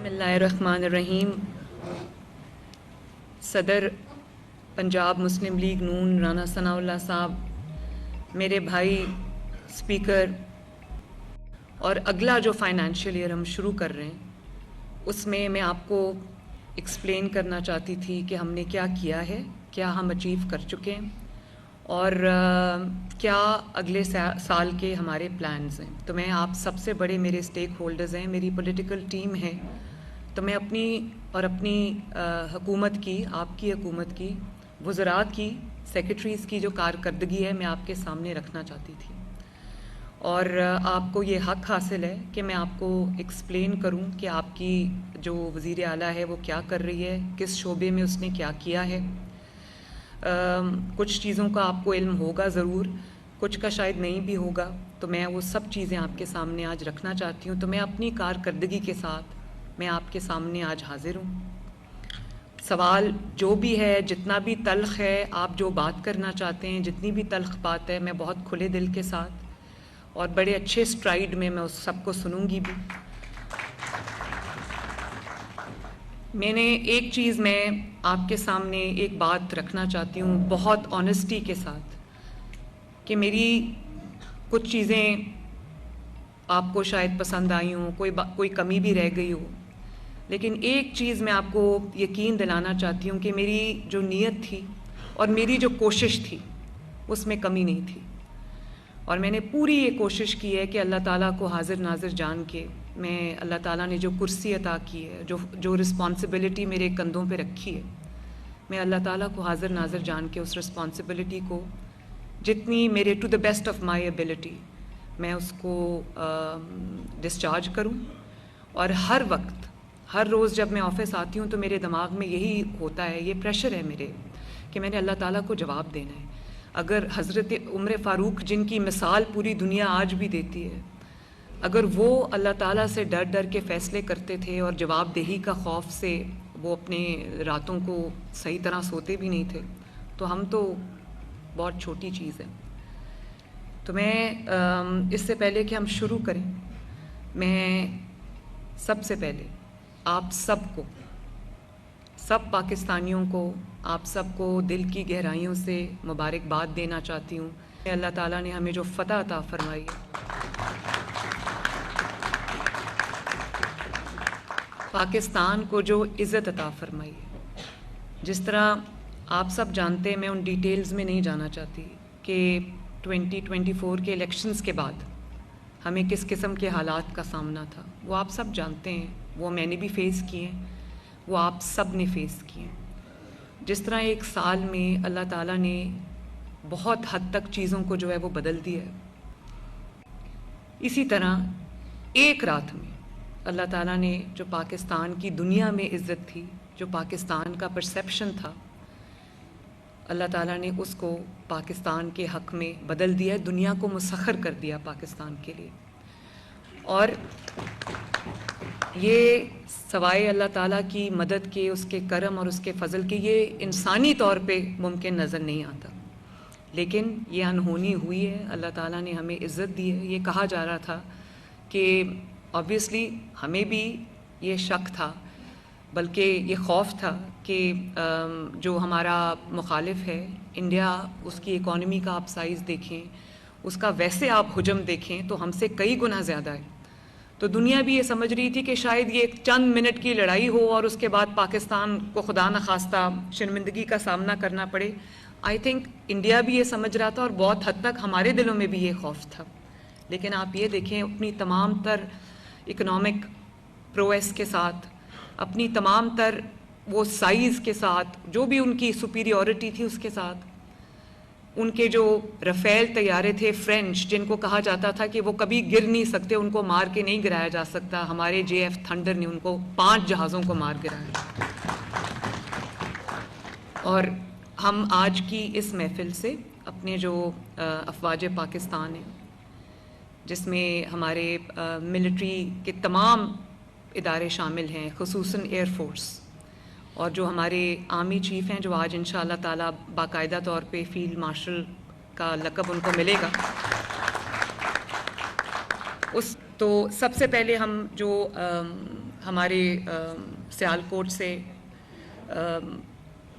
اللہ الرحمن الرحیم. صدر پنجاب مسلم لیگ نون رانا ثناء اللہ صاحب, میرے بھائی اسپیکر, اور اگلا جو فائنینشیل ایئر ہم شروع کر رہے ہیں اس میں آپ کو ایکسپلین کرنا چاہتی تھی کہ ہم نے کیا کیا ہے, کیا ہم اچیو کر چکے ہیں اور کیا اگلے سال کے ہمارے پلانز ہیں. تو میں آپ سب سے بڑے میرے اسٹیک ہولڈرز ہیں, میری پولیٹیکل ٹیم ہے, تو میں اپنی حکومت کی, آپ کی حکومت کی, وزراء کی, سیکرٹریز کی جو کارکردگی ہے میں آپ کے سامنے رکھنا چاہتی تھی. اور آپ کو یہ حق حاصل ہے کہ میں آپ کو ایکسپلین کروں کہ آپ کی جو وزیر اعلیٰ ہے وہ کیا کر رہی ہے, کس شعبے میں اس نے کیا کیا ہے. کچھ چیزوں کا آپ کو علم ہوگا ضرور, کچھ کا شاید نہیں بھی ہوگا, تو میں وہ سب چیزیں آپ کے سامنے آج رکھنا چاہتی ہوں. تو میں اپنی کارکردگی کے ساتھ میں آپ کے سامنے آج حاضر ہوں. سوال جو بھی ہے, جتنا بھی تلخ ہے, آپ جو بات کرنا چاہتے ہیں, جتنی بھی تلخ بات ہے, میں بہت کھلے دل کے ساتھ اور بڑے اچھے سٹرائیڈ میں اس سب کو سنوں گی بھی. میں نے ایک چیز میں آپ کے سامنے ایک بات رکھنا چاہتی ہوں بہت آنیسٹی کے ساتھ, کہ میری کچھ چیزیں آپ کو شاید پسند آئی ہوں, کوئی کمی بھی رہ گئی ہو, لیکن ایک چیز میں آپ کو یقین دلانا چاہتی ہوں کہ میری جو نیت تھی اور میری جو کوشش تھی اس میں کمی نہیں تھی. اور میں نے پوری یہ کوشش کی ہے کہ اللہ تعالیٰ کو حاضر ناظر جان کے, میں اللہ تعالیٰ نے جو کرسی عطا کی ہے, جو رسپانسبلٹی میرے کندھوں پہ رکھی ہے, میں اللہ تعالیٰ کو حاضر ناظر جان کے اس رسپانسبلٹی کو جتنی میرے to the best of my ability میں اس کو ڈسچارج کروں. اور ہر وقت, ہر روز جب میں آفس آتی ہوں تو میرے دماغ میں یہی ہوتا ہے, یہ پریشر ہے میرے کہ میں نے اللہ تعالیٰ کو جواب دینا ہے. اگر حضرت عمر فاروق, جن کی مثال پوری دنیا آج بھی دیتی ہے, اگر وہ اللہ تعالیٰ سے ڈر ڈر کے فیصلے کرتے تھے اور جواب دہی کا خوف سے وہ اپنے راتوں کو صحیح طرح سوتے بھی نہیں تھے, تو ہم تو بہت چھوٹی چیز ہے. تو میں اس سے پہلے کہ ہم شروع کریں, میں سب سے پہلے آپ سب کو, سب پاکستانیوں کو, آپ سب کو دل کی گہرائیوں سے مبارکباد دینا چاہتی ہوں. اللہ تعالیٰ نے ہمیں جو فتح عطا فرمائی ہے, پاکستان کو جو عزت عطا فرمائی ہے, جس طرح آپ سب جانتے ہیں, میں ان ڈیٹیلز میں نہیں جانا چاہتی کہ 2024 کے الیکشنز کے بعد ہمیں کس قسم کے حالات کا سامنا تھا, وہ آپ سب جانتے ہیں, وہ میں نے بھی فیس کیے ہیں, وہ آپ سب نے فیس کیے ہیں. جس طرح ایک سال میں اللہ تعالیٰ نے بہت حد تک چیزوں کو جو ہے وہ بدل دیا ہے, اسی طرح ایک رات میں اللہ تعالیٰ نے جو پاکستان کی دنیا میں عزت تھی, جو پاکستان کا پرسیپشن تھا, اللہ تعالیٰ نے اس کو پاکستان کے حق میں بدل دیا, دنیا کو مسخر کر دیا پاکستان کے لیے. اور یہ سوائے اللہ تعالیٰ کی مدد کے, اس کے کرم اور اس کے فضل کے, یہ انسانی طور پہ ممکن نظر نہیں آتا, لیکن یہ انہونی ہوئی ہے. اللہ تعالیٰ نے ہمیں عزت دی ہے. یہ کہا جا رہا تھا کہ آبویسلی ہمیں بھی یہ شک تھا, بلکہ یہ خوف تھا کہ جو ہمارا مخالف ہے انڈیا, اس کی اکانومی کا آپ سائز دیکھیں, اس کا ویسے آپ حجم دیکھیں تو ہم سے کئی گنا زیادہ ہے. تو دنیا بھی یہ سمجھ رہی تھی کہ شاید یہ ایک چند منٹ کی لڑائی ہو اور اس کے بعد پاکستان کو خدا نخواستہ شرمندگی کا سامنا کرنا پڑے. آئی تھنک انڈیا بھی یہ سمجھ رہا تھا اور بہت حد تک ہمارے دلوں میں بھی یہ خوف تھا. لیکن آپ یہ دیکھیں, اپنی تمام تر اکنامک پرویس کے ساتھ, اپنی تمام تر وہ سائز کے ساتھ, جو بھی ان کی سپیریورٹی تھی اس کے ساتھ, ان کے جو رفیل طیارے تھے فرینچ, جن کو کہا جاتا تھا کہ وہ کبھی گر نہیں سکتے, ان کو مار کے نہیں گرایا جا سکتا, ہمارے JF تھنڈر نے ان کو 5 جہازوں کو مار گرایا. اور ہم آج کی اس محفل سے اپنے جو افواج پاکستان ہیں, جس میں ہمارے ملٹری کے تمام ادارے شامل ہیں, خصوصاً ایئر فورس, اور جو ہمارے آرمی چیف ہیں, جو آج انشاءاللہ تعالیٰ باقاعدہ طور پہ فیلڈ مارشل کا لقب ان کو ملے گا. تو سب سے پہلے ہم جو ہمارے سیالکوٹ سے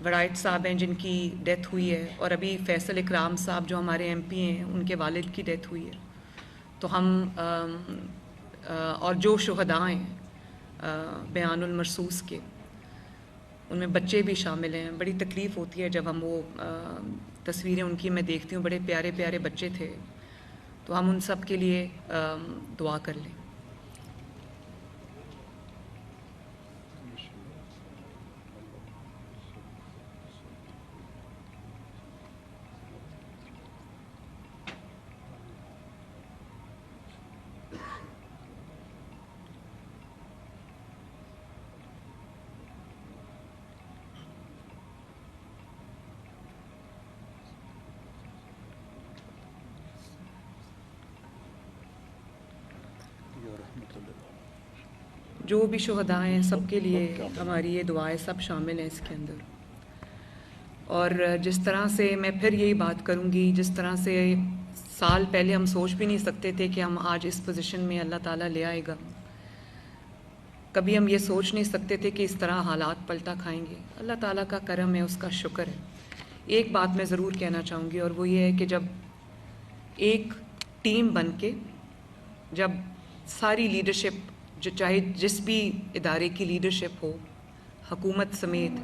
وڑائٹ صاحب ہیں جن کی ڈیتھ ہوئی ہے، اور ابھی فیصل اکرام صاحب جو ہمارے ایم پی ہیں ان کے والد کی ڈیتھ ہوئی ہے. تو ہم اور جو شہداء ہیں بیان المرصوص کے، ان میں بچے بھی شامل ہیں. بڑی تکلیف ہوتی ہے جب ہم وہ تصویریں ان کی میں دیکھتی ہوں. بڑے پیارے پیارے بچے تھے. تو ہم ان سب کے لیے دعا کر لیں. جو بھی شہداء ہیں سب کے لیے ہماری یہ دعائیں سب شامل ہیں اس کے اندر. اور جس طرح سے میں پھر یہی بات کروں گی، جس طرح سے سال پہلے ہم سوچ بھی نہیں سکتے تھے کہ ہم آج اس پوزیشن میں اللہ تعالیٰ لے آئے گا. کبھی ہم یہ سوچ نہیں سکتے تھے کہ اس طرح حالات پلٹا کھائیں گے. اللہ تعالیٰ کا کرم ہے، اس کا شکر ہے. ایک بات میں ضرور کہنا چاہوں گی، اور وہ یہ ہے کہ جب ایک ٹیم بن کے، جب ساری لیڈرشپ، جو چاہے جس بھی ادارے کی لیڈرشپ ہو، حکومت سمیت،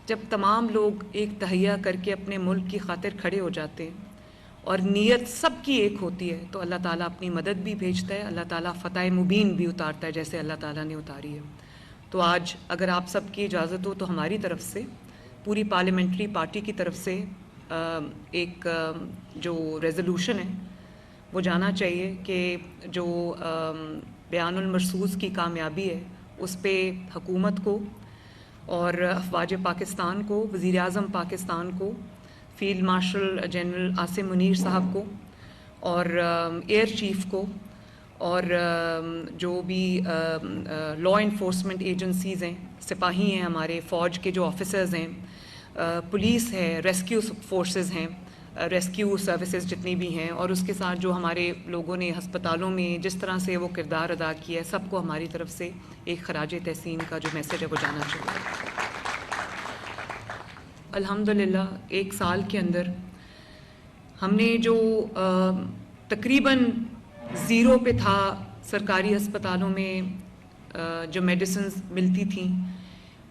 جب تمام لوگ ایک تہیہ کر کے اپنے ملک کی خاطر کھڑے ہو جاتے ہیں اور نیت سب کی ایک ہوتی ہے، تو اللہ تعالیٰ اپنی مدد بھی بھیجتا ہے. اللہ تعالیٰ فتح مبین بھی اتارتا ہے جیسے اللہ تعالیٰ نے اتاری ہے. تو آج اگر آپ سب کی اجازت ہو تو ہماری طرف سے، پوری پارلیمنٹری پارٹی کی طرف سے ایک جو ریزولوشن ہے وہ جانا چاہیے کہ جو بیان المرصوص کی کامیابی ہے اس پہ حکومت کو اور افواج پاکستان کو، وزیر اعظم پاکستان کو، field marshal general Asim Munir صاحب کو، اور ایئر چیف کو، اور جو بھی لا انفورسمنٹ ایجنسیز ہیں، سپاہی ہیں ہمارے، فوج کے جو آفیسرز ہیں، پولیس ہے، ریسکیو فورسز ہیں، ریسکیو سروسز جتنی بھی ہیں، اور اس کے ساتھ جو ہمارے لوگوں نے ہسپتالوں میں جس طرح سے وہ کردار ادا کیا ہے، سب کو ہماری طرف سے ایک خراج تحسین کا جو میسج ہے وہ جانا چاہیے. الحمدللہ ایک سال کے اندر ہم نے جو تقریباً زیرو پہ تھا سرکاری ہسپتالوں میں جو میڈیسنز ملتی تھیں،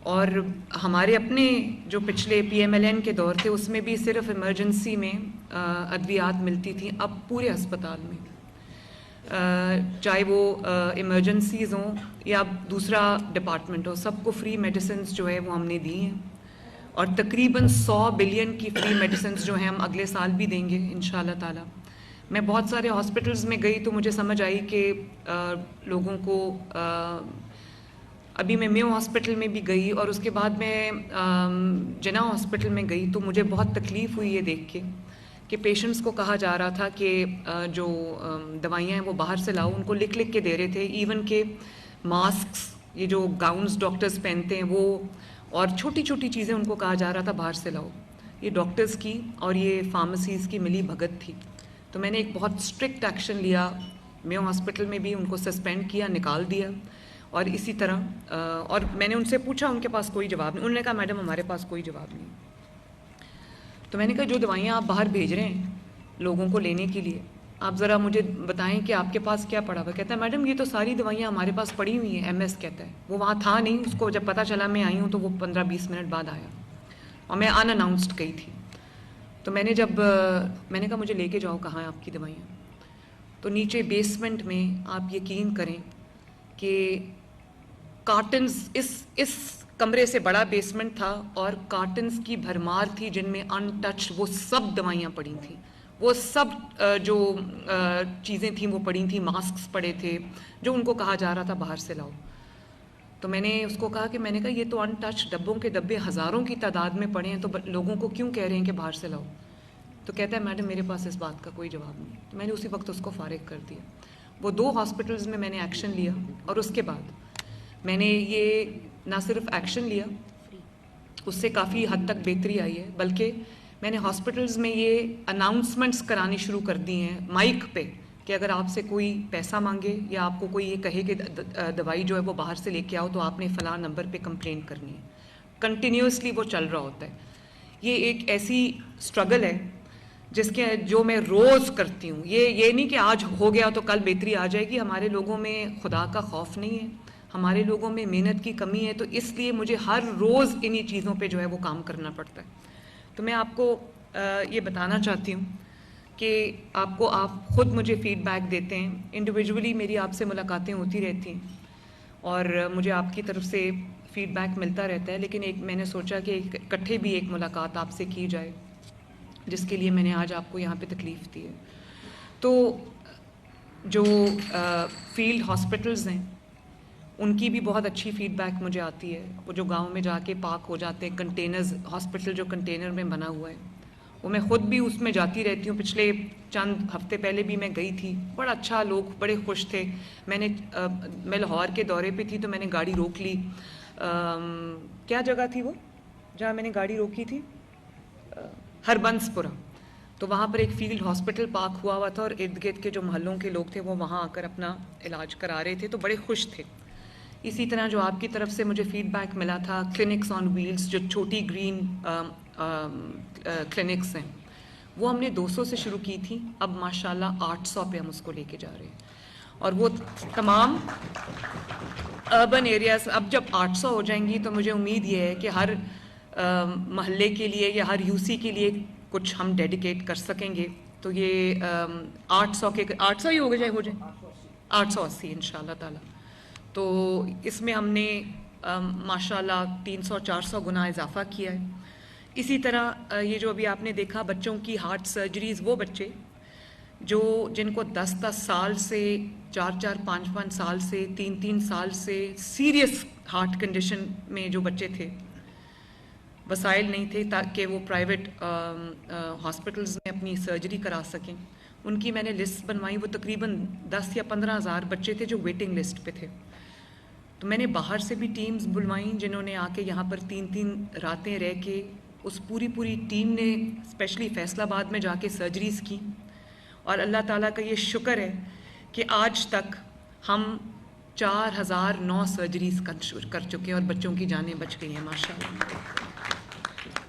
اور ہمارے اپنے جو پچھلے پی ایم ایل این کے دور تھے اس میں بھی صرف ایمرجنسی میں ادویات ملتی تھیں. اب پورے ہسپتال میں چاہے وہ ایمرجنسیز ہوں یا دوسرا ڈپارٹمنٹ ہو، سب کو فری میڈیسنز جو ہے وہ ہم نے دی ہیں. اور تقریباً 100 بلین کی فری میڈیسنز جو ہیں ہم اگلے سال بھی دیں گے انشاءاللہ تعالیٰ. میں بہت سارے ہاسپٹلز میں گئی تو مجھے سمجھ آئی کہ لوگوں کو، ابھی میں میو ہاسپٹل میں بھی گئی اور اس کے بعد میں جنا ہاسپٹل میں گئی، تو مجھے بہت تکلیف ہوئی یہ دیکھ کے کہ پیشنٹس کو کہا جا رہا تھا کہ جو دوائیاں ہیں وہ باہر سے لاؤ. ان کو لکھ لکھ کے دے رہے تھے، ایون کہ ماسکس، یہ جو گاؤنز ڈاکٹرز پہنتے ہیں وہ، اور چھوٹی چھوٹی چیزیں ان کو کہا جا رہا تھا باہر سے لاؤ. یہ ڈاکٹرز کی اور یہ فارمیسیز کی ملی بھگت تھی. تو میں نے ایک بہت اسٹرکٹ ایکشن لیا، میو ہاسپٹل میں بھی ان کو سسپینڈ کیا، نکال دیا. اور اسی طرح اور میں نے ان سے پوچھا، ان کے پاس کوئی جواب نہیں. انہوں نے کہا میڈم ہمارے پاس کوئی جواب نہیں. تو میں نے کہا جو دوائیاں آپ باہر بھیج رہے ہیں لوگوں کو لینے کے لیے، آپ ذرا مجھے بتائیں کہ آپ کے پاس کیا پڑا ہوا. کہتا ہے میڈم یہ تو ساری دوائیاں ہمارے پاس پڑی ہوئی ہیں. MS کہتا ہے، وہ وہاں تھا نہیں، اس کو جب پتہ چلا میں آئی ہوں تو وہ 15-20 منٹ بعد آیا اور میں ان اناؤنسڈ گئی تھی. تو میں نے کہا مجھے لے کے جاؤ، کہاں ہیں آپ کی دوائیاں. تو نیچے بیسمنٹ میں آپ یقین کریں کہ کارٹنز، اس کمرے سے بڑا بیسمنٹ تھا اور کارٹنز کی بھرمار تھی جن میں ان ٹچ وہ سب دوائیاں پڑی تھیں. وہ سب جو چیزیں تھیں وہ پڑی تھیں، ماسکس پڑے تھے جو ان کو کہا جا رہا تھا باہر سے لاؤ. تو میں نے اس کو کہا کہ میں نے کہا یہ تو ان ٹچ ڈبوں کے ڈبے ہزاروں کی تعداد میں پڑے ہیں، تو لوگوں کو کیوں کہہ رہے ہیں کہ باہر سے لاؤ. تو کہتا ہے میڈم میرے پاس اس بات کا کوئی جواب نہیں. تو میں نے اسی وقت اس کو فارغ کر دیا. وہ 2 ہاسپٹلز میں نے ایکشن لیا، اور اس کے بعد میں نے یہ نہ صرف ایکشن لیا، اس سے کافی حد تک بہتری آئی ہے، بلکہ میں نے ہاسپٹلز میں یہ اناؤنسمنٹس کرانی شروع کر دی ہیں مائک پہ کہ اگر آپ سے کوئی پیسہ مانگے یا آپ کو کوئی یہ کہے کہ دوائی جو ہے وہ باہر سے لے کے آؤ تو آپ نے فلاں نمبر پہ کمپلین کرنی ہے. کنٹینیوسلی وہ چل رہا ہوتا ہے. یہ ایک ایسی اسٹرگل ہے جو میں روز کرتی ہوں. یہ نہیں کہ آج ہو گیا تو کل بہتری آ جائے گی. ہمارے لوگوں میں خدا کا خوف نہیں ہے, ہمارے لوگوں میں محنت کی کمی ہے, تو اس لیے مجھے ہر روز انہی چیزوں پہ جو ہے وہ کام کرنا پڑتا ہے. تو میں آپ کو یہ بتانا چاہتی ہوں کہ آپ خود مجھے فیڈ بیک دیتے ہیں. انڈیویجولی میری آپ سے ملاقاتیں ہوتی رہتی ہیں اور مجھے آپ کی طرف سے فیڈ بیک ملتا رہتا ہے, لیکن میں نے سوچا کہ اکٹھے بھی ایک ملاقات آپ سے کی جائے, جس کے لیے میں نے آج آپ کو یہاں پہ تکلیف دی ہے. تو جو فیلڈ ہاسپٹلز ہیں ان کی بھی بہت اچھی فیڈ بیک مجھے آتی ہے. وہ جو گاؤں میں جا کے پاک ہو جاتے ہیں کنٹینرز, ہاسپٹل جو کنٹینر میں بنا ہوا ہے, وہ میں خود بھی اس میں جاتی رہتی ہوں. پچھلے چند ہفتے پہلے بھی میں گئی تھی. بڑا اچھا, لوگ بڑے خوش تھے. میں لاہور کے دورے پہ تھی تو میں نے گاڑی روک لی. کیا جگہ تھی وہ جہاں میں نے گاڑی روکی تھی؟ ہربنس پورہ. تو وہاں پر ایک فیلڈ ہاسپٹل پاک ہوا تھا اور ارد گرد کے جو محلوں کے لوگ تھے وہ وہاں آ کر اپنا علاج کرا رہے تھے, تو بڑے خوش تھے. اسی طرح جو آپ کی طرف سے مجھے فیڈ بیک ملا تھا کلینکس آن ویلز, جو چھوٹی گرین کلینکس ہیں, وہ ہم نے 200 سے شروع کی تھی. اب ماشاءاللہ 800 پہ ہم اس کو لے کے جا رہے ہیں. اور وہ تمام اربن ایریاز, اب جب 800 ہو جائیں گی تو مجھے امید یہ ہے کہ ہر محلے کے لیے یا ہر یو سی کے لیے کچھ ہم ڈیڈیکیٹ کر سکیں گے. تو یہ 800 ہی ہو جائیں 880 انشاءاللہ تعالی. تو اس میں ہم نے ماشاءاللہ 300-400 گنا اضافہ کیا ہے. اسی طرح یہ جو ابھی آپ نے دیکھا بچوں کی ہارٹ سرجریز, وہ بچے جن کو 10 سال سے 4-5 سال سے 3 سال سے سیریس ہارٹ کنڈیشن میں جو بچے تھے, وسائل نہیں تھے تاکہ وہ پرائیویٹ ہاسپٹلز میں اپنی سرجری کرا سکیں, ان کی میں نے لسٹ بنوائی. وہ تقریباً 10 یا 15 ہزار بچے تھے جو ویٹنگ لسٹ پہ تھے. تو میں نے باہر سے بھی ٹیمز بلوائیں جنہوں نے آ کے یہاں پر 3 راتیں رہ کے, اس پوری ٹیم نے اسپیشلی فیصل آباد میں جا کے سرجریز کی. اور اللہ تعالیٰ کا یہ شکر ہے کہ آج تک ہم 4009 سرجریز کر چکے ہیں اور بچوں کی جانیں بچ گئی ہیں ماشاءاللہ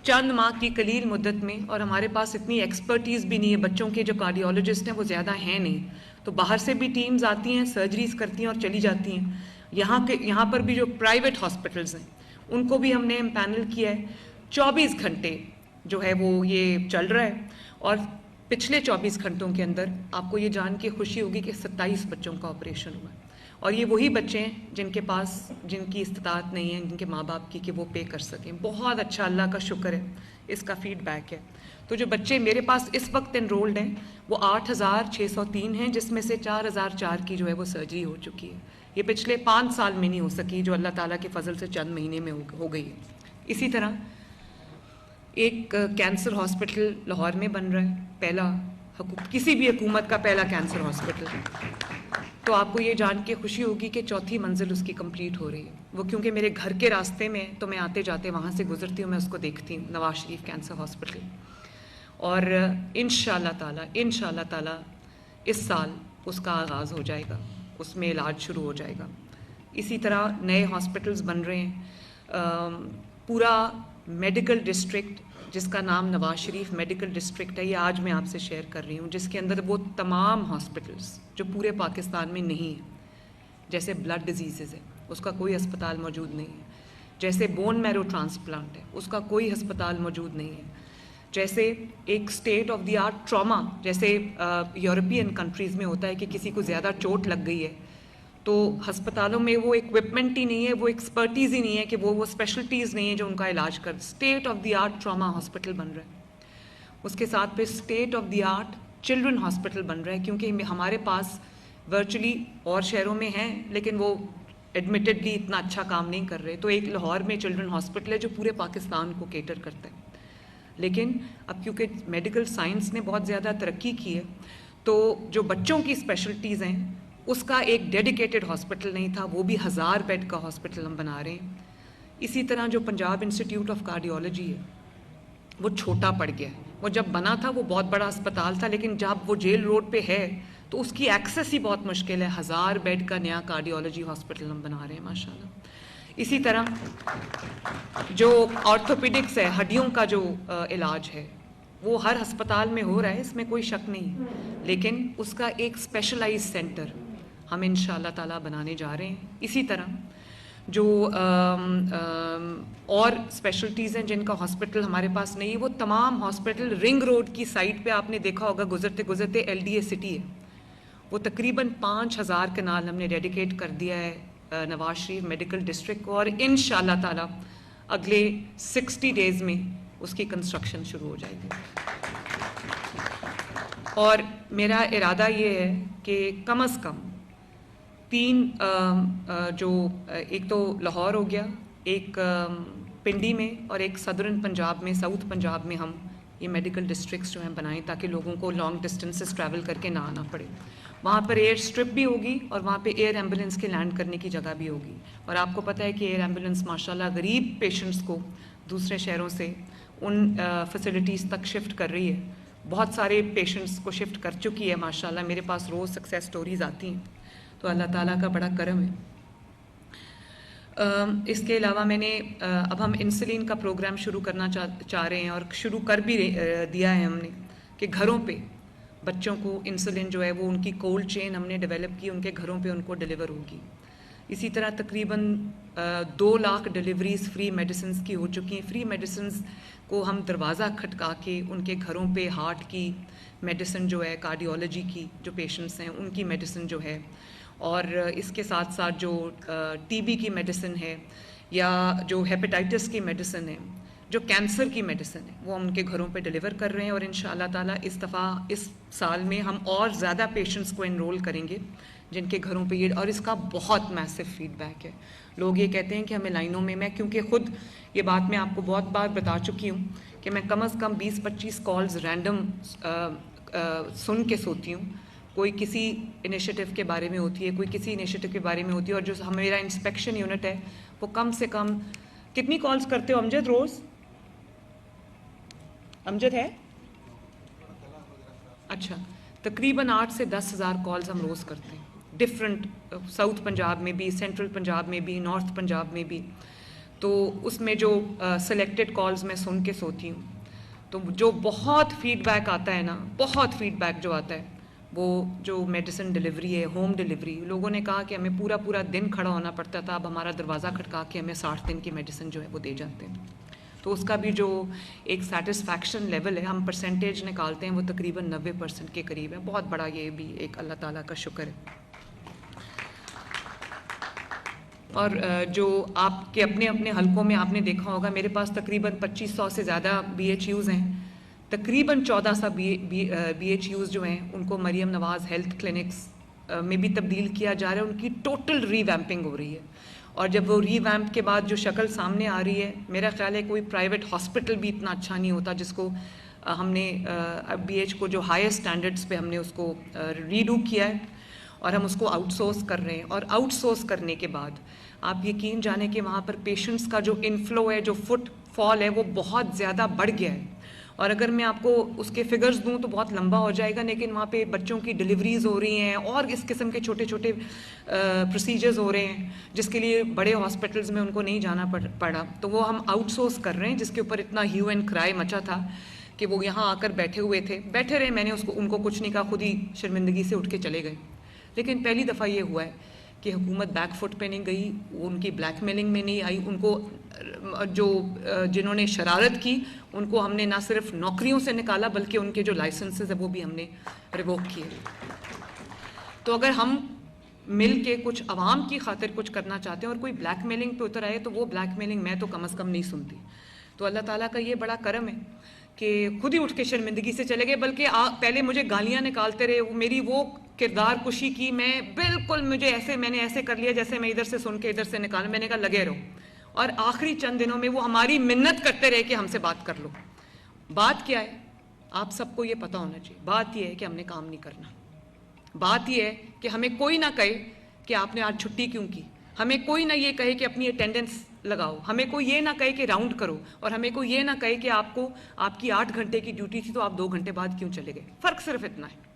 چند ماہ کی قلیل مدت میں. اور ہمارے پاس اتنی ایکسپرٹیز بھی نہیں ہے, بچوں کے جو کارڈیولوجسٹ ہیں وہ زیادہ ہیں نہیں, تو باہر سے بھی ٹیمز آتی ہیں, سرجریز کرتی ہیں اور چلی جاتی ہیں. یہاں پر بھی جو پرائیویٹ ہاسپٹلز ہیں ان کو بھی ہم نے امپینل کیا ہے. 24 گھنٹے جو ہے وہ یہ چل رہا ہے, اور پچھلے 24 گھنٹوں کے اندر آپ کو یہ جان کے خوشی ہوگی کہ 27 بچوں کا آپریشن ہوا ہے. اور یہ وہی بچے ہیں جن کی استطاعت نہیں ہے, جن کے ماں باپ کی کہ وہ پے کر سکیں. بہت اچھا, اللہ کا شکر ہے, اس کا فیڈ بیک ہے. تو جو بچے میرے پاس اس وقت انرولڈ ہیں وہ 8603 ہیں, جس میں سے 4004 کی جو ہے وہ سرجری ہو چکی ہے. یہ پچھلے 5 سال میں نہیں ہو سکی, جو اللہ تعالیٰ کے فضل سے چند مہینے میں ہو گئی ہے. اسی طرح ایک کینسر ہاسپٹل لاہور میں بن رہا ہے, پہلا کسی بھی حکومت کا پہلا کینسر ہاسپٹل. تو آپ کو یہ جان کے خوشی ہوگی کہ 4تھی منزل اس کی کمپلیٹ ہو رہی ہے. وہ کیونکہ میرے گھر کے راستے میں, تو میں آتے جاتے وہاں سے گزرتی ہوں, میں اس کو دیکھتی ہوں, نواز شریف کینسر ہاسپٹل. اور انشاءاللہ تعالی اس سال اس کا آغاز ہو جائے گا, اس میں علاج شروع ہو جائے گا. اسی طرح نئے ہاسپٹلز بن رہے ہیں. پورا میڈیکل ڈسٹرکٹ جس کا نام نواز شریف میڈیکل ڈسٹرکٹ ہے, یہ آج میں آپ سے شیئر کر رہی ہوں, جس کے اندر وہ تمام ہاسپٹلز جو پورے پاکستان میں نہیں ہیں. جیسے بلڈ ڈیزیزز ہے, اس کا کوئی ہسپتال موجود نہیں ہے. جیسے بون میرو ٹرانسپلانٹ ہے, اس کا کوئی ہسپتال موجود نہیں ہے. جیسے ایک state of the art trauma, جیسے یورپین کنٹریز میں ہوتا ہے کہ کسی کو زیادہ چوٹ لگ گئی ہے تو ہسپتالوں میں وہ اکوپمنٹ ہی نہیں ہے, وہ ایکسپرٹیز ہی نہیں ہے, کہ وہ اسپیشلٹیز نہیں ہیں جو ان کا علاج کر. State of the art trauma hospital بن رہا ہے. اس کے ساتھ پھر state of the art children hospital بن رہا ہے, کیونکہ ہمارے پاس ورچولی اور شہروں میں ہیں لیکن وہ ایڈمیٹڈلی اتنا اچھا کام نہیں کر رہے. تو ایک لاہور میں چلڈرن ہاسپٹل ہے جو پورے پاکستان کو کیٹر کرتا ہے. لیکن اب کیونکہ میڈیکل سائنس نے بہت زیادہ ترقی کی ہے, تو جو بچوں کی اسپیشلٹیز ہیں اس کا ایک ڈیڈیکیٹڈ ہاسپٹل نہیں تھا, وہ بھی 1000 بیڈ کا ہاسپٹل ہم بنا رہے ہیں. اسی طرح جو پنجاب انسٹیٹیوٹ آف کارڈیولوجی ہے وہ چھوٹا پڑ گیا ہے. وہ جب بنا تھا وہ بہت بڑا اسپتال تھا, لیکن جب وہ جیل روڈ پہ ہے تو اس کی ایکسیس ہی بہت مشکل ہے. 1000 بیڈ کا نیا کارڈیولوجی ہاسپٹل ہم بنا رہے ہیں ماشاءاللہ. اسی طرح جو آرتھوپیڈکس ہے, ہڈیوں کا جو علاج ہے, وہ ہر ہسپتال میں ہو رہا ہے, اس میں کوئی شک نہیں, لیکن اس کا ایک اسپیشلائز سینٹر ہم انشاءاللہ تعالیٰ بنانے جا رہے ہیں. اسی طرح جو اور اسپیشلٹیز ہیں جن کا ہاسپٹل ہمارے پاس نہیں ہے, وہ تمام ہاسپٹل رنگ روڈ کی سائٹ پہ آپ نے دیکھا ہوگا گزرتے گزرتے LDA سٹی ہے, وہ تقریباً 5000 کنال ہم نے ڈیڈیکیٹ کر دیا ہے نواز شریف میڈیکل ڈسٹرکٹ کو, اور انشاءاللہ تعالیٰ اگلے 60 ڈیز میں اس کی کنسٹرکشن شروع ہو جائے گی. اور میرا ارادہ یہ ہے کہ کم از کم 3 جو ایک تو لاہور ہو گیا, ایک پنڈی میں, اور ایک صدرن پنجاب میں, ساؤتھ پنجاب میں ہم یہ میڈیکل ڈسٹرکٹس جو ہیں بنائیں, تاکہ لوگوں کو لانگ ڈسٹینسز ٹریول کر کے نہ آنا پڑے. وہاں پر ایئر اسٹرپ بھی ہوگی, اور وہاں پہ ایئر ایمبولینس کے لینڈ کرنے کی جگہ بھی ہوگی. اور آپ کو پتہ ہے کہ ایئر ایمبولینس ماشاءاللہ غریب پیشنٹس کو دوسرے شہروں سے ان فیسلٹیز تک شفٹ کر رہی ہے. بہت سارے پیشنٹس کو شفٹ کر چکی ہے ماشاءاللہ, میرے پاس روز سکسیس سٹوریز آتی ہیں, تو اللہ تعالیٰ کا بڑا کرم ہے. اس کے علاوہ میں نے اب ہم انسولین کا پروگرام شروع کرنا چاہ رہے ہیں, اور شروع کر بھی دیا ہے ہم نے, کہ گھروں پہ بچوں کو انسولین جو ہے وہ ان کی کولڈ چین ہم نے ڈیولپ کی, ان کے گھروں پہ ان کو ڈیلیور ہوگی. اسی طرح تقریباً 2 لاکھ ڈیلیوریز فری میڈیسنز کی ہو چکی ہیں. فری میڈیسنز کو ہم دروازہ کھٹکا کے ان کے گھروں پہ ہارٹ کی میڈیسن جو ہے, کارڈیولوجی کی جو پیشنٹس ہیں ان کی میڈیسن جو ہے, اور اس کے ساتھ ساتھ جو TB کی میڈیسن ہے, یا جو ہیپیٹائٹس کی میڈیسن ہے, جو کینسر کی میڈیسن ہے, وہ ہم ان کے گھروں پہ ڈیلیور کر رہے ہیں. اور انشاءاللہ تعالیٰ اس دفعہ اس سال میں ہم اور زیادہ پیشنٹس کو انرول کریں گے جن کے گھروں پہ یہ, اور اس کا بہت میسو فیڈ بیک ہے. لوگ یہ کہتے ہیں کہ ہمیں لائنوں میں کیونکہ خود یہ بات میں آپ کو بہت بار بتا چکی ہوں کہ میں کم از کم 20-25 کالز رینڈم سن کے سوتی ہوں. کوئی کسی انیشیٹو کے بارے میں ہوتی ہے, کوئی کسی انیشیٹو کے بارے میں ہوتی ہے, اور جو میرا انسپیکشن یونٹ ہے وہ کم سے کم کتنی کالز کرتے ہو امجد روز؟ امجد ہے اچھا, تقریباً 8 سے 10 ہزار کالز ہم روز کرتے ہیں, ڈفرینٹ, ساؤتھ پنجاب میں بھی, سینٹرل پنجاب میں بھی, نارتھ پنجاب میں بھی. تو اس میں جو سلیکٹڈ کالز میں سن کے سوتی ہوں, تو جو بہت فیڈ بیک آتا ہے نا, بہت فیڈ بیک جو آتا ہے, وہ جو میڈیسن ڈیلیوری ہے, ہوم ڈیلیوری. لوگوں نے کہا کہ ہمیں پورا دن کھڑا ہونا پڑتا تھا, اب ہمارا دروازہ کھٹکا کے ہمیں 60 دن کی میڈیسن جو ہے وہ دے جاتے ہیں. تو اس کا بھی جو ایک سیٹسفیکشن لیول ہے, ہم پرسنٹیج نکالتے ہیں, وہ تقریباً 90% کے قریب ہے. بہت بڑا یہ بھی ایک اللہ تعالیٰ کا شکر ہے. اور جو آپ کے اپنے حلقوں میں آپ نے دیکھا ہوگا, میرے پاس تقریباً 2500 سے زیادہ BHUs ہیں. تقریباً 1400 BHUs جو ہیں ان کو مریم نواز ہیلتھ کلینکس میں بھی تبدیل کیا جا رہا ہے. ان کی ٹوٹل ری ویمپنگ ہو رہی ہے, اور جب وہ ری ویمپ کے بعد جو شکل سامنے آ رہی ہے, میرا خیال ہے کوئی پرائیویٹ ہاسپٹل بھی اتنا اچھا نہیں ہوتا جس کو ہم نے BH کو جو ہائر سٹینڈرڈز پہ ہم نے اس کو ریڈو کیا ہے, اور ہم اس کو آؤٹ سورس کر رہے ہیں. اور آؤٹ سورس کرنے کے بعد آپ یقین جانیں کہ وہاں پر پیشنٹس کا جو انفلو ہے, جو فٹ فال ہے, وہ بہت زیادہ بڑھ گیا ہے. اور اگر میں آپ کو اس کے فگرز دوں تو بہت لمبا ہو جائے گا, لیکن وہاں پہ بچوں کی ڈیلیوریز ہو رہی ہیں, اور اس قسم کے چھوٹے چھوٹے پروسیجرز ہو رہے ہیں جس کے لیے بڑے ہاسپٹلز میں ان کو نہیں جانا پڑا. تو وہ ہم آؤٹ سورس کر رہے ہیں, جس کے اوپر اتنا ہیو اینڈ کرائے مچا تھا کہ وہ یہاں آ کر بیٹھے رہے. میں نے ان کو کچھ نہیں کہا, خود ہی شرمندگی سے اٹھ کے چلے گئے. لیکن پہلی دفعہ یہ ہوا ہے کہ حکومت بیک فٹ پہ نہیں گئی, ان کی بلیک میلنگ میں نہیں آئی. ان کو جو جنہوں نے شرارت کی ان کو ہم نے نہ صرف نوکریوں سے نکالا, بلکہ ان کے جو لائسنسز ہیں وہ بھی ہم نے ریووک کیے. تو اگر ہم مل کے کچھ عوام کی خاطر کچھ کرنا چاہتے ہیں اور کوئی بلیک میلنگ پہ اتر آئے, تو وہ بلیک میلنگ میں تو کم از کم نہیں سنتی. تو اللہ تعالیٰ کا یہ بڑا کرم ہے کہ خود ہی اٹھ کے شرمندگی سے چلے گئے. بلکہ پہلے مجھے گالیاں نکالتے رہے, میری وہ کردار کشی کی, میں بالکل میں نے ایسے کر لیا جیسے میں ادھر سے سن کے ادھر سے نکالا. میں نے کہا لگے رہو. اور آخری چند دنوں میں وہ ہماری منت کرتے رہے کہ ہم سے بات کر لو. بات کیا ہے آپ سب کو یہ پتہ ہونا چاہیے. بات یہ ہے کہ ہم نے کام نہیں کرنا. بات یہ ہے کہ ہمیں کوئی نہ کہے کہ آپ نے آج چھٹی کیوں کی, ہمیں کوئی نہ یہ کہے کہ اپنی اٹینڈنس لگاؤ, ہمیں کوئی یہ نہ کہے کہ راؤنڈ کرو, اور ہمیں کوئی یہ نہ کہے کہ آپ کی 8 گھنٹے کی ڈیوٹی تھی تو آپ 2 گھنٹے بعد کیوں چلے گئے. فرق صرف اتنا ہے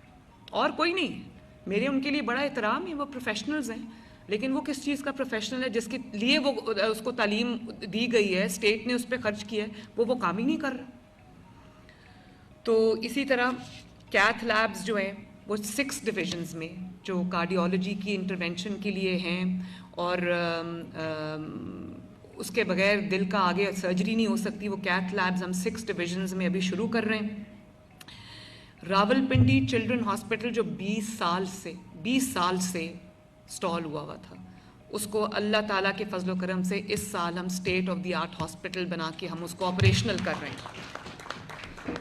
اور کوئی نہیں. میرے ان کے لیے بڑا احترام ہے, وہ پروفیشنلز ہیں, لیکن وہ کس چیز کا پروفیشنل ہے جس کے لیے وہ اس کو تعلیم دی گئی ہے, اسٹیٹ نے اس پہ خرچ کیا ہے, وہ کام ہی نہیں کر رہا. تو اسی طرح کیتھ لیبز جو ہیں وہ 6 ڈویژنز میں جو کارڈیالوجی کی انٹرونشن کے لیے ہیں, اور اس کے بغیر دل کا آگے سرجری نہیں ہو سکتی, وہ کیتھ لیبز ہم 6 ڈویژنز میں ابھی شروع کر رہے ہیں. راولپنڈی چلڈرن ہاسپٹل جو 20 سال سے سٹال ہوا تھا, اس کو اللہ تعالیٰ کے فضل و کرم سے اس سال ہم state of the art hospital بنا کے ہم اس کو آپریشنل کر رہے ہیں.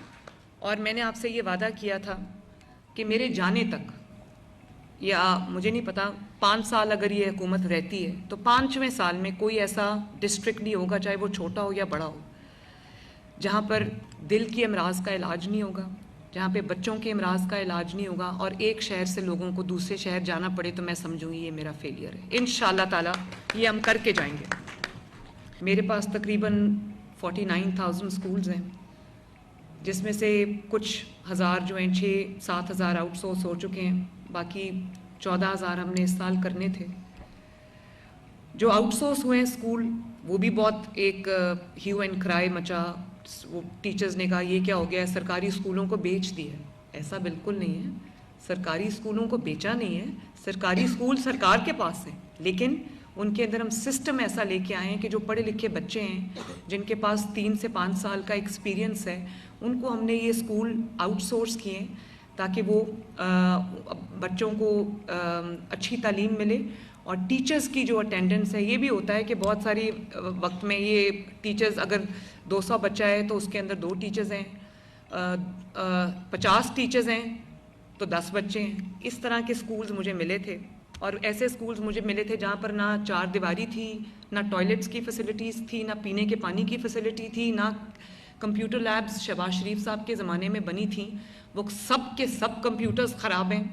اور میں نے آپ سے یہ وعدہ کیا تھا کہ میرے جانے تک, یا مجھے نہیں پتا 5 سال اگر یہ حکومت رہتی ہے تو 5ویں سال میں کوئی ایسا ڈسٹرکٹ نہیں ہوگا, چاہے وہ چھوٹا ہو یا بڑا ہو, جہاں پر دل کی امراض کا علاج نہیں ہوگا, جہاں پہ بچوں کے امراض کا علاج نہیں ہوگا, اور ایک شہر سے لوگوں کو دوسرے شہر جانا پڑے تو میں سمجھوں گی یہ میرا فیلئر ہے. انشاءاللہ تعالیٰ یہ ہم کر کے جائیں گے. میرے پاس تقریباً 49,000 سکولز ہیں, جس میں سے کچھ ہزار جو ہیں 6-7 ہزار آؤٹ سورس ہو چکے ہیں, باقی 14,000 ہم نے اس سال کرنے تھے. جو آؤٹ سورس ہوئے ہیں اسکول, وہ بھی بہت ایک ہیو اینڈ کرائے مچا. وہ ٹیچرز نے کہا یہ کیا ہو گیا ہے, سرکاری اسکولوں کو بیچ دیا. ایسا بالکل نہیں ہے, سرکاری اسکولوں کو بیچا نہیں ہے, سرکاری اسکول سرکار کے پاس ہیں, لیکن ان کے اندر ہم سسٹم ایسا لے کے آئے ہیں کہ جو پڑھے لکھے بچے ہیں جن کے پاس 3 سے 5 سال کا ایکسپیرینس ہے, ان کو ہم نے یہ اسکول آؤٹ سورس کیے ہیں تاکہ وہ بچوں کو اچھی تعلیم ملے. اور ٹیچرز کی جو اٹینڈنس ہے, یہ بھی ہوتا ہے کہ بہت ساری وقت میں یہ ٹیچرز اگر 200 بچہ ہے تو اس کے اندر 2 ٹیچرز ہیں, 50 ٹیچرز ہیں تو 10 بچے ہیں. اس طرح کے سکولز مجھے ملے تھے, اور ایسے سکولز مجھے ملے تھے جہاں پر نہ 4 دیواری تھی, نہ ٹوائلٹس کی فیسلٹیز تھی, نہ پینے کے پانی کی فیسلٹی تھی, نہ کمپیوٹر لیبز شہباز شریف صاحب کے زمانے میں بنی تھیں. وہ سب کے سب کمپیوٹرز خراب ہیں,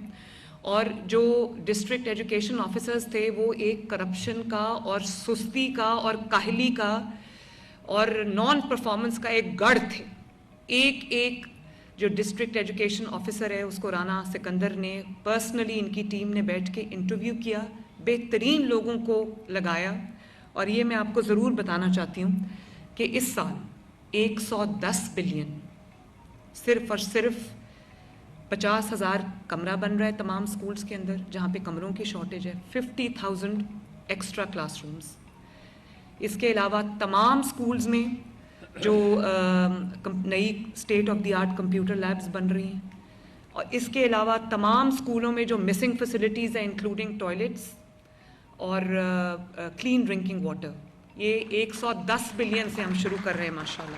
اور جو ڈسٹرکٹ ایجوکیشن آفیسرز تھے وہ ایک کرپشن کا اور سستی کا اور کاہلی کا اور نان پرفارمنس کا ایک گڑھ تھے. ایک جو ڈسٹرکٹ ایجوکیشن آفیسر ہے اس کو رانا سکندر نے پرسنلی ان کی ٹیم نے بیٹھ کے انٹرویو کیا, بہترین لوگوں کو لگایا. اور یہ میں آپ کو ضرور بتانا چاہتی ہوں کہ اس سال 110 بلین صرف اور صرف 50,000 کمرہ بن رہا ہے تمام سکولز کے اندر, جہاں پہ کمروں کی شارٹیج ہے. 50,000 ایکسٹرا کلاس رومز. اس کے علاوہ تمام سکولز میں جو نئی state of the art computer labs بن رہی ہیں, اور اس کے علاوہ تمام سکولوں میں جو مسنگ فیسلٹیز ہیں انکلوڈنگ ٹوائلٹس اور کلین ڈرنکنگ واٹر, یہ 110 بلین سے ہم شروع کر رہے ہیں ماشاءاللہ.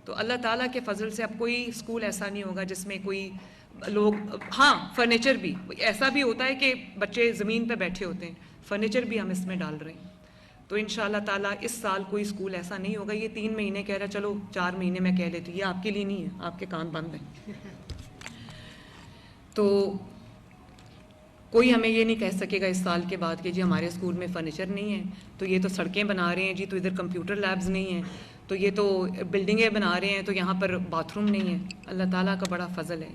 تو اللہ تعالیٰ کے فضل سے اب کوئی اسکول ایسا نہیں ہوگا جس میں کوئی لوگ, ہاں فرنیچر بھی ایسا بھی ہوتا ہے کہ بچے زمین پہ بیٹھے ہوتے ہیں, فرنیچر بھی ہم اس میں ڈال رہے ہیں. تو انشاءاللہ تعالیٰ اس سال کوئی اسکول ایسا نہیں ہوگا. یہ 3 مہینے کہہ رہا, چلو 4 مہینے میں کہہ لیتی ہوں, یہ آپ کے لیے نہیں ہے, آپ کے کان بند ہیں. تو کوئی ہمیں یہ نہیں کہہ سکے گا اس سال کے بعد کہ جی ہمارے اسکول میں فرنیچر نہیں ہے, تو یہ تو سڑکیں بنا رہے ہیں جی, تو ادھر کمپیوٹر لیبز نہیں ہیں, تو یہ تو بلڈنگیں بنا رہے ہیں تو یہاں پر باتھ روم نہیں ہے. اللہ تعالیٰ کا بڑا فضل ہے.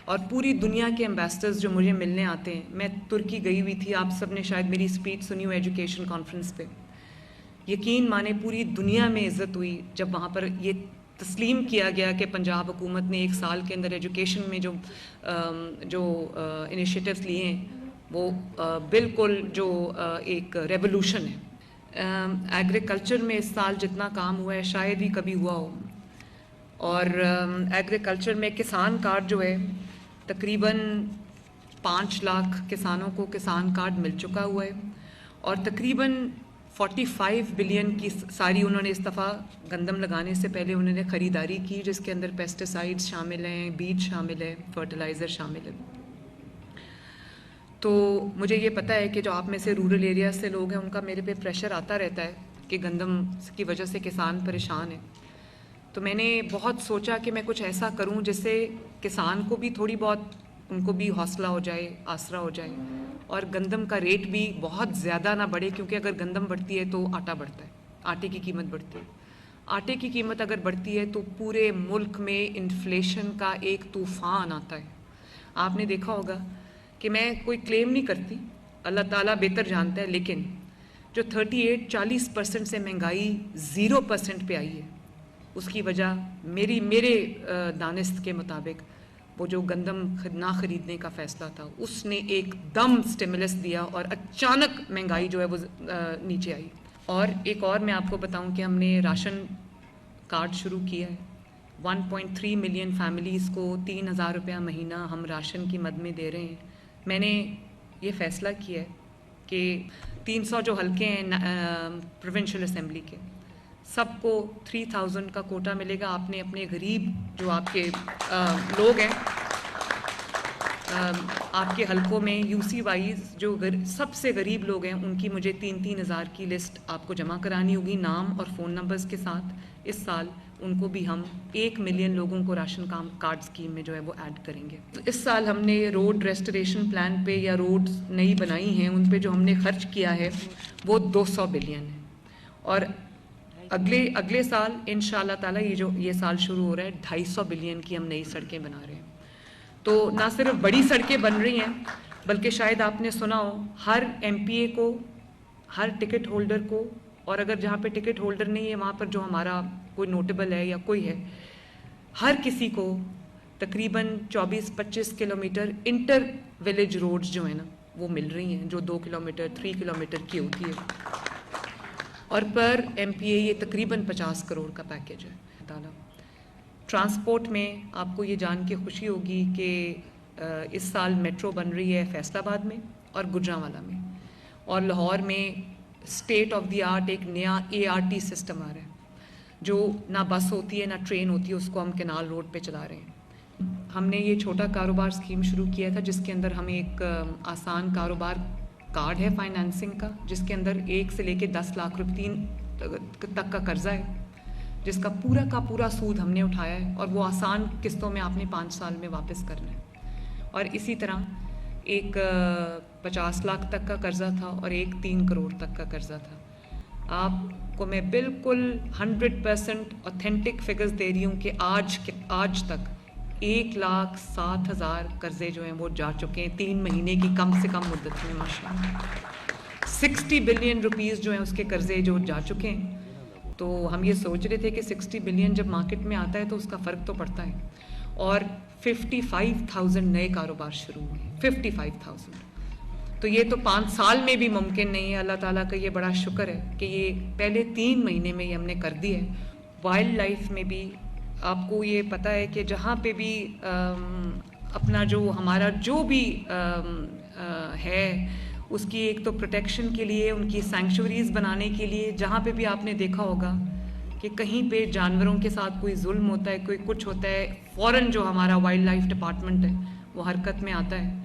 اور پوری دنیا کے امبیسڈرز جو مجھے ملنے آتے ہیں, میں ترکی گئی ہوئی تھی, آپ سب نے شاید میری اسپیچ سنی ہو ایجوکیشن کانفرنس پہ. یقین مانے پوری دنیا میں عزت ہوئی جب وہاں پر یہ تسلیم کیا گیا کہ پنجاب حکومت نے 1 سال کے اندر ایجوکیشن میں جو انیشیٹوز لیے ہیں وہ بالکل جو ایک ریولوشن ہے. ایگریکلچر میں اس سال جتنا کام ہوا ہے شاید ہی کبھی ہوا ہو. اور ایگریکلچر میں کسان کارڈ جو ہے تقریباً 5 لاکھ کسانوں کو کسان کارڈ مل چکا ہوا ہے, اور تقریباً 45 بلین کی ساری انہوں نے اس دفعہ گندم لگانے سے پہلے انہوں نے خریداری کی, جس کے اندر پیسٹیسائڈز شامل ہیں, بیج شامل ہے, فرٹیلائزر شامل ہے. تو مجھے یہ پتہ ہے کہ جو آپ میں سے رورل ایریا سے لوگ ہیں ان کا میرے پہ پریشر آتا رہتا ہے کہ گندم کی وجہ سے کسان پریشان ہے. تو میں نے بہت سوچا کہ میں کچھ ایسا کروں جس سے کسان کو بھی تھوڑی بہت ان کو بھی حوصلہ ہو جائے, آسرا ہو جائے, اور گندم کا ریٹ بھی بہت زیادہ نہ بڑھے, کیونکہ اگر گندم بڑھتی ہے تو آٹا بڑھتا ہے, آٹے کی قیمت بڑھتی ہے. آٹے کی قیمت اگر بڑھتی ہے تو پورے ملک میں انفلیشن کا ایک طوفان آتا ہے. آپ نے دیکھا ہوگا کہ میں کوئی کلیم نہیں کرتی, اللہ تعالیٰ بہتر جانتا ہے, لیکن جو 38-40% سے مہنگائی 0% پہ آئی ہے, اس کی وجہ میرے دانست کے مطابق وہ جو گندم نہ خریدنے کا فیصلہ تھا, اس نے ایک دم سٹیمولس دیا اور اچانک مہنگائی جو ہے وہ نیچے آئی. اور ایک اور میں آپ کو بتاؤں کہ ہم نے راشن کارڈ شروع کیا ہے. 1.3 ملین فیملیز کو 3,000 روپیہ مہینہ ہم راشن کی مد میں دے رہے ہیں. میں نے یہ فیصلہ کیا ہے کہ 300 جو حلقے ہیں پروونشل اسمبلی کے, سب کو 3,000 کا کوٹا ملے گا. آپ نے اپنے غریب جو آپ کے لوگ ہیں آپ کے حلقوں میں یو سی وائز جو سب سے غریب لوگ ہیں, ان کی مجھے 3,000 کی لسٹ آپ کو جمع کرانی ہوگی نام اور فون نمبرز کے ساتھ. اس سال ان کو بھی ہم 1 ملین لوگوں کو راشن کارڈ اسکیم میں جو ہے وہ ایڈ کریں گے. اس سال ہم نے روڈ ریسٹوریشن پلان پہ یا روڈ نئی بنائی ہیں ان پہ جو ہم نے خرچ کیا ہے وہ 200 بلین ہے. اور اگلے سال انشاءاللہ تعالیٰ یہ سال شروع ہو رہا ہے 250 بلین کی ہم نئی سڑکیں بنا رہے ہیں. تو نہ صرف بڑی سڑکیں بن رہی ہیں بلکہ شاید آپ نے سنا ہو ہر ایم پی اے کو, ہر ٹکٹ ہولڈر کو, اور اگر جہاں پہ ٹکٹ ہولڈر نہیں ہے وہاں پر جو ہمارا کوئی نوٹیبل ہے یا کوئی ہے, ہر کسی کو تقریباً 24-25 کلومیٹر انٹر ولیج روڈز جو ہیں نا وہ مل رہی ہیں, جو 2 کلومیٹر 3 کلومیٹر کی ہوتی ہے. اور پر ایم پی اے یہ تقریباً 50 کروڑ کا پیکیج ہے. تعالیٰ ٹرانسپورٹ میں آپ کو یہ جان کے خوشی ہوگی کہ اس سال میٹرو بن رہی ہے فیصل آباد میں اور گجرانوالہ میں, اور لاہور میں اسٹیٹ آف دی آرٹ ایک نیا ART سسٹم آ رہا ہے جو نہ بس ہوتی ہے نہ ٹرین ہوتی ہے, اس کو ہم کینال روڈ پہ چلا رہے ہیں. ہم نے یہ چھوٹا کاروبار اسکیم شروع کیا تھا جس کے اندر ہمیں ایک آسان کاروبار کارڈ ہے فائنانسنگ کا, جس کے اندر 1 سے لے کے 10 لاکھ روپے تک کا قرضہ ہے, جس کا پورا سود ہم نے اٹھایا ہے, اور وہ آسان قسطوں میں آپ نے 5 سال میں واپس کرنا ہے. اور اسی طرح ایک 50 لاکھ تک کا قرضہ تھا اور ایک 3 کروڑ تک کا قرضہ تھا. آپ کو میں بالکل 100% اوتھینٹک فگرز دے رہی ہوں کہ آج تک 1,07,000 قرضے جو ہیں وہ جا چکے ہیں 3 مہینے کی کم سے کم مدت میں. ماشاءاللہ 60 بلین روپیز جو ہیں اس کے قرضے جو جا چکے ہیں. تو ہم یہ سوچ رہے تھے کہ 60 بلین جب مارکیٹ میں آتا ہے تو اس کا فرق تو پڑتا ہے, اور 55,000 نئے کاروبار شروع ہوئے. 55,000 تو یہ تو 5 سال میں بھی ممکن نہیں ہے. اللہ تعالیٰ کا یہ بڑا شکر ہے کہ یہ پہلے 3 مہینے میں یہ ہم نے کر دیا ہے. وائلڈ لائف میں بھی آپ کو یہ پتہ ہے کہ جہاں پہ بھی اپنا جو ہمارا جو بھی ہے اس کی ایک تو پروٹیکشن کے لیے, ان کی سینکچوریز بنانے کے لیے, جہاں پہ بھی آپ نے دیکھا ہوگا کہ کہیں پہ جانوروں کے ساتھ کوئی ظلم ہوتا ہے, کوئی کچھ ہوتا ہے, فوراً جو ہمارا وائلڈ لائف ڈپارٹمنٹ ہے وہ حرکت میں آتا ہے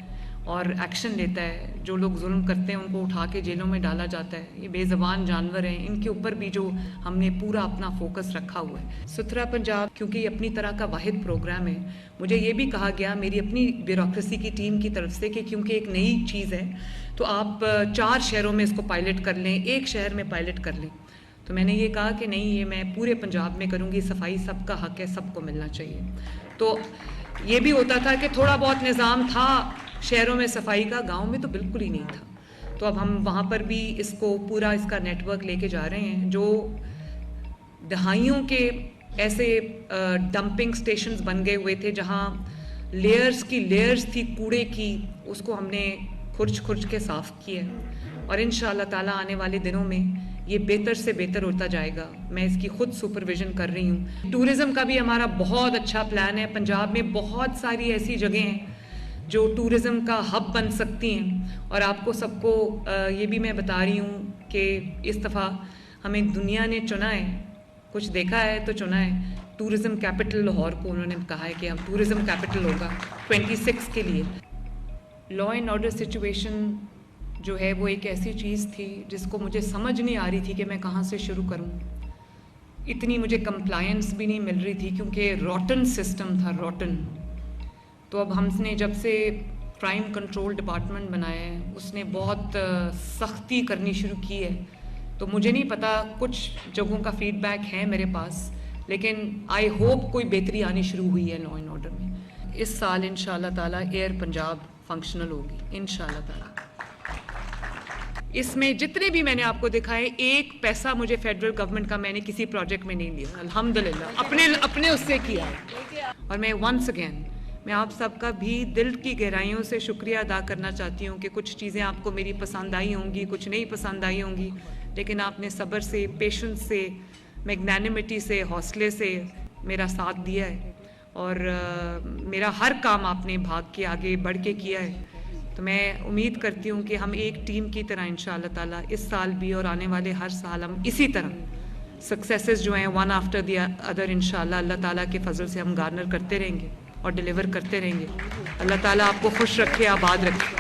اور ایکشن لیتا ہے. جو لوگ ظلم کرتے ہیں ان کو اٹھا کے جیلوں میں ڈالا جاتا ہے. یہ بے زبان جانور ہیں, ان کے اوپر بھی جو ہم نے پورا اپنا فوکس رکھا ہوا ہے. ستھرا پنجاب کیونکہ یہ اپنی طرح کا واحد پروگرام ہے, مجھے یہ بھی کہا گیا میری اپنی بیوروکریسی کی ٹیم کی طرف سے کہ کیونکہ ایک نئی چیز ہے تو آپ 4 شہروں میں اس کو پائلٹ کر لیں, 1 شہر میں پائلٹ کر لیں. تو میں نے یہ کہا کہ نہیں, یہ میں پورے پنجاب میں کروں گی. صفائی سب کا حق ہے, سب کو ملنا چاہیے. تو یہ بھی ہوتا تھا کہ تھوڑا بہت نظام تھا شہروں میں صفائی کا, گاؤں میں تو بالکل ہی نہیں تھا. تو اب ہم وہاں پر بھی اس کو پورا اس کا نیٹ ورک لے کے جا رہے ہیں. جو دہائیوں کے ایسے ڈمپنگ سٹیشنز بن گئے ہوئے تھے جہاں لیئرز کی لیئرز تھی کوڑے کی, اس کو ہم نے کھرچ کے صاف کیا ہے. اور انشاءاللہ تعالیٰ آنے والے دنوں میں یہ بہتر سے بہتر ہوتا جائے گا. میں اس کی خود سپرویژن کر رہی ہوں. ٹورزم کا بھی ہمارا بہت اچھا پلان ہے. پنجاب میں بہت ساری ایسی جگہیں ہیں جو ٹورزم کا ہب بن سکتی ہیں, اور آپ کو سب کو یہ بھی میں بتا رہی ہوں کہ اس دفعہ ہمیں دنیا نے چنا ہے, کچھ دیکھا ہے تو چنا ہے. ٹورزم کیپٹل لاہور کو انہوں نے کہا ہے کہ ہم ٹورزم کیپٹل ہوگا 26 کے لیے. لا اینڈ آرڈر سچویشن جو ہے وہ ایک ایسی چیز تھی جس کو مجھے سمجھ نہیں آ رہی تھی کہ میں کہاں سے شروع کروں. اتنی مجھے کمپلائنس بھی نہیں مل رہی تھی کیونکہ روٹن سسٹم تھا, روٹن. تو اب ہم نے جب سے کرائم کنٹرول ڈپارٹمنٹ بنایا ہے اس نے بہت سختی کرنی شروع کی ہے. تو مجھے نہیں پتا, کچھ جگہوں کا فیڈ بیک ہے میرے پاس, لیکن آئی ہوپ کوئی بہتری آنی شروع ہوئی ہے لا اینڈ آرڈر میں. اس سال انشاءاللہ تعالیٰ ایئر پنجاب فنکشنل ہوگی انشاءاللہ تعالی. اس میں جتنے بھی میں نے آپ کو دکھائے، ایک پیسہ مجھے فیڈرل گورنمنٹ کا میں نے کسی پروجیکٹ میں نہیں لیا، الحمدللہ اپنے اس سے کیا ہے. اور میں ونس اگین میں آپ سب کا بھی دل کی گہرائیوں سے شکریہ ادا کرنا چاہتی ہوں کہ کچھ چیزیں آپ کو میری پسند آئی ہوں گی، کچھ نہیں پسند آئی ہوں گی، لیکن آپ نے صبر سے، پیشنس سے، میگنینمٹی سے، حوصلے سے میرا ساتھ دیا ہے، اور میرا ہر کام آپ نے بھاگ کے آگے بڑھ کے کیا ہے. تو میں امید کرتی ہوں کہ ہم ایک ٹیم کی طرح انشاءاللہ تعالیٰ اس سال بھی اور آنے والے ہر سال ہم اسی طرح سکسیسز جو ہیں ون آفٹر دی ادر انشاءاللہ اللہ تعالیٰ کے فضل سے ہم گارنر کرتے رہیں گے اور ڈیلیور کرتے رہیں گے. اللہ تعالیٰ آپ کو خوش رکھے، آباد رکھے.